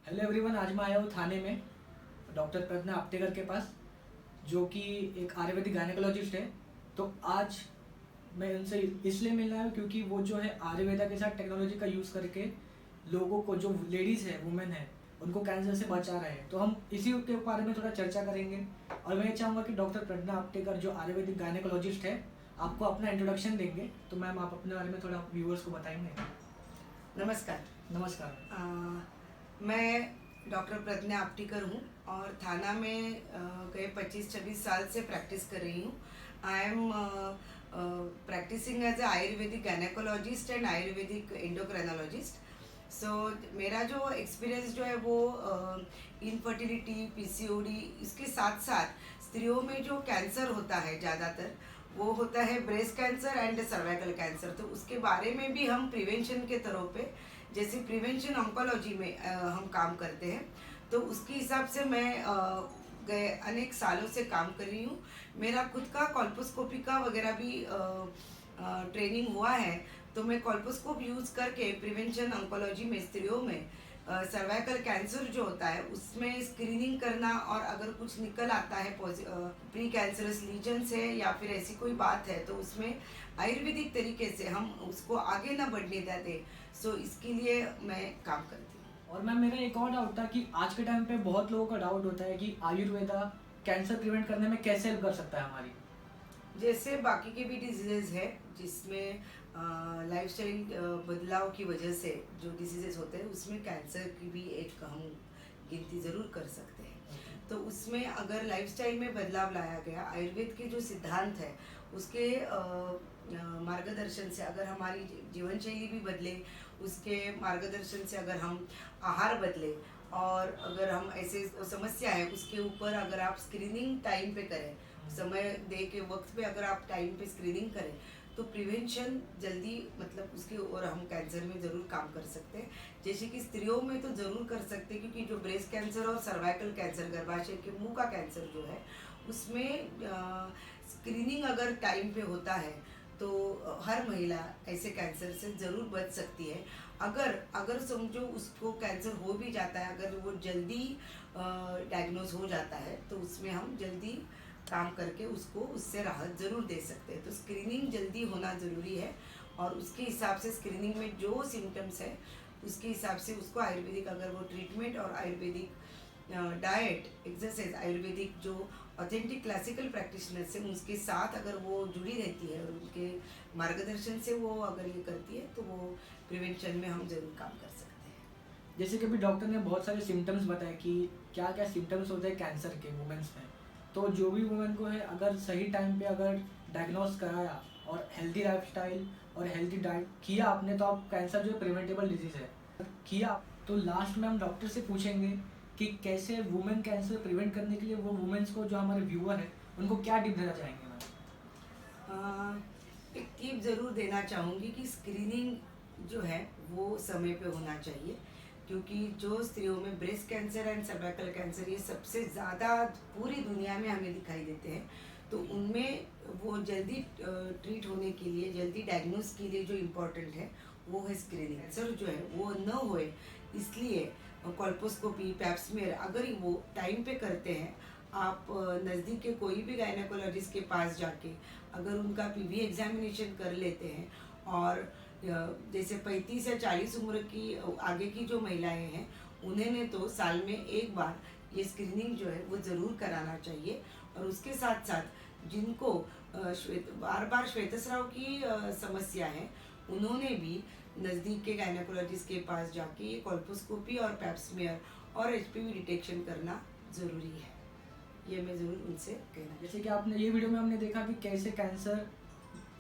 Hello everyone, आज मैं आया हूँ थाने में डॉक्टर प्रज्ञा आपटेकर के पास, जो कि एक आयुर्वेदिक गायनेकोलॉजिस्ट है। तो आज मैं उनसे इसलिए मिलना है क्योंकि वो जो है आयुर्वेदा के साथ टेक्नोलॉजी का यूज़ करके लोगों को, जो लेडीज़ है, वुमेन है, उनको कैंसर से बचा रहे हैं। तो हम इसी के बारे में थोड़ा चर्चा करेंगे। और मैं ये चाहूँगा कि डॉक्टर प्रज्ञा आपटेकर जो आयुर्वेदिक गायनेकोलॉजिस्ट है, आपको अपना इंट्रोडक्शन देंगे। तो मैम, आप अपने बारे में थोड़ा व्यूअर्स को बताएंगे। नमस्कार। नमस्कार। मैं डॉक्टर प्रज्ञा आपटेकर हूँ और थाना में गए 25-26 साल से प्रैक्टिस कर रही हूँ। I am practising as a Ayurvedic gynaecologist and Ayurvedic endocrinologist. So मेरा जो एक्सपीरियंस जो है वो इनफर्टिलिटी, पीसीओडी, इसके साथ साथ स्त्रियों में जो कैंसर होता है ज़्यादातर वो होता है breast cancer and cervical cancer. तो उसके बारे में भी हम प्रिवेंशन के तौर पे, जैसे प्रिवेंशन ऑन्कोलॉजी में हम काम करते हैं। तो उसके हिसाब से मैं गए अनेक सालों से काम कर रही हूँ। मेरा खुद का कॉल्पोस्कोपी का वगैरह भी ट्रेनिंग हुआ है। तो मैं कॉल्पोस्कोप यूज़ करके प्रिवेंशन ऑन्कोलॉजी में स्त्रियों में सर्वाइकल कैंसर जो होता है उसमें स्क्रीनिंग करना, और अगर कुछ निकल आता है प्री कैंसरस लीजन्स है या फिर ऐसी कोई बात है तो उसमें आयुर्वेदिक तरीके से हम उसको आगे ना बढ़ने देते। सो इसके लिए मैं काम करती हूँ। और मैम, मेरा एक और डाउट था कि आज के टाइम पे बहुत लोगों का डाउट होता है कि आयुर्वेदा कैंसर प्रिवेंट करने में कैसे हेल्प कर सकता है हमारी। जैसे बाकी के भी डिजीजेज है जिसमें लाइफस्टाइल बदलाव की वजह से जो डिजीजेज होते हैं उसमें कैंसर की भी एक हम गिनती ज़रूर कर सकते हैं। तो उसमें अगर लाइफस्टाइल में बदलाव लाया गया, आयुर्वेद के जो सिद्धांत है उसके मार्गदर्शन से अगर हमारी जीवन शैली भी बदले, उसके मार्गदर्शन से अगर हम आहार बदले, और अगर हम ऐसे समस्या है उसके ऊपर अगर आप स्क्रीनिंग टाइम पे करें, समय दे के वक्त पे अगर आप टाइम पे स्क्रीनिंग करें तो प्रिवेंशन जल्दी, मतलब उसके, और हम कैंसर में ज़रूर काम कर सकते हैं। जैसे कि स्त्रियों में तो ज़रूर कर सकते हैं क्योंकि जो ब्रेस्ट कैंसर और सर्वाइकल कैंसर, गर्भाशय के मुंह का कैंसर जो है उसमें स्क्रीनिंग अगर टाइम पे होता है तो हर महिला ऐसे कैंसर से ज़रूर बच सकती है। अगर समझो उसको कैंसर हो भी जाता है, अगर वो जल्दी डायग्नोज हो जाता है तो उसमें हम जल्दी काम करके उसको उससे राहत ज़रूर दे सकते हैं। तो स्क्रीनिंग जल्दी होना ज़रूरी है, और उसके हिसाब से स्क्रीनिंग में जो सिम्टम्स है उसके हिसाब से उसको आयुर्वेदिक, अगर वो ट्रीटमेंट और आयुर्वेदिक डाइट, एक्सरसाइज, आयुर्वेदिक जो ऑथेंटिक क्लासिकल प्रैक्टिशनर्स हैं उसके साथ अगर वो जुड़ी रहती है और उनके मार्गदर्शन से वो अगर ये करती है तो वो प्रिवेंशन में हम ज़रूर काम कर सकते हैं। जैसे कि अभी डॉक्टर ने बहुत सारे सिम्टम्स बताए कि क्या क्या सिम्टम्स होते हैं कैंसर के वुमेन्स में। तो जो भी वुमेन को है, अगर सही टाइम पे अगर डायग्नोस कराया और हेल्दी लाइफस्टाइल और हेल्दी डाइट किया आपने, तो आप कैंसर जो प्रिवेंटेबल डिजीज़ है किया। तो लास्ट में हम डॉक्टर से पूछेंगे कि कैसे वुमेन कैंसर प्रिवेंट करने के लिए वो वुमेन्स को, जो हमारे व्यूअर है, उनको क्या टिप देना चाहेंगे मैम। एक टिप ज़रूर देना चाहूँगी कि स्क्रीनिंग जो है वो समय पे होना चाहिए, क्योंकि जो स्त्रियों में breast cancer and cervical cancer ये सबसे ज़्यादा पूरी दुनिया में हमें दिखाई देते हैं। तो उनमें वो जल्दी ट्रीट होने के लिए, जल्दी डायग्नोस के लिए जो इम्पोर्टेंट है वो है स्क्रीनिंग। कैंसर जो है वो न होए इसलिए कॉल्पोस्कोपी, पैप्समियर अगर वो टाइम पे करते हैं, आप नज़दीक के कोई भी गायनेकोलॉजिस्ट के पास जाके अगर उनका पीवी एग्जामिनेशन कर लेते हैं, और जैसे 35 या 40 उम्र की आगे की जो महिलाएं हैं उन्हें तो साल में एक बार ये स्क्रीनिंग जो है वो ज़रूर कराना चाहिए। और उसके साथ साथ जिनको बार बार श्वेतस्राव की समस्या है उन्होंने भी नज़दीक के गायनेकोलॉजिस्ट के पास जाके ये कॉल्पोस्कोपी और पैप्समियर और एचपीवी डिटेक्शन करना ज़रूरी है। ये मैं ज़रूर उनसे कहना। जैसे कि आपने ये वीडियो में हमने देखा कि कैसे कैंसर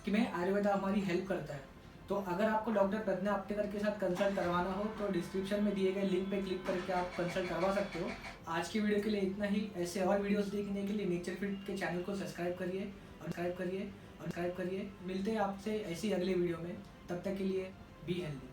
में आयुर्वेदा हमारी हेल्प करता है। तो अगर आपको डॉक्टर प्रज्ञा आपटेकर के साथ कंसल्ट करवाना हो तो डिस्क्रिप्शन में दिए गए लिंक पे क्लिक करके आप कंसल्ट करवा सकते हो। आज की वीडियो के लिए इतना ही। ऐसे और वीडियोस देखने के लिए नेचर फिट के चैनल को सब्सक्राइब करिए। मिलते हैं आपसे ऐसी अगले वीडियो में। तब तक के लिए बी हेल्दी।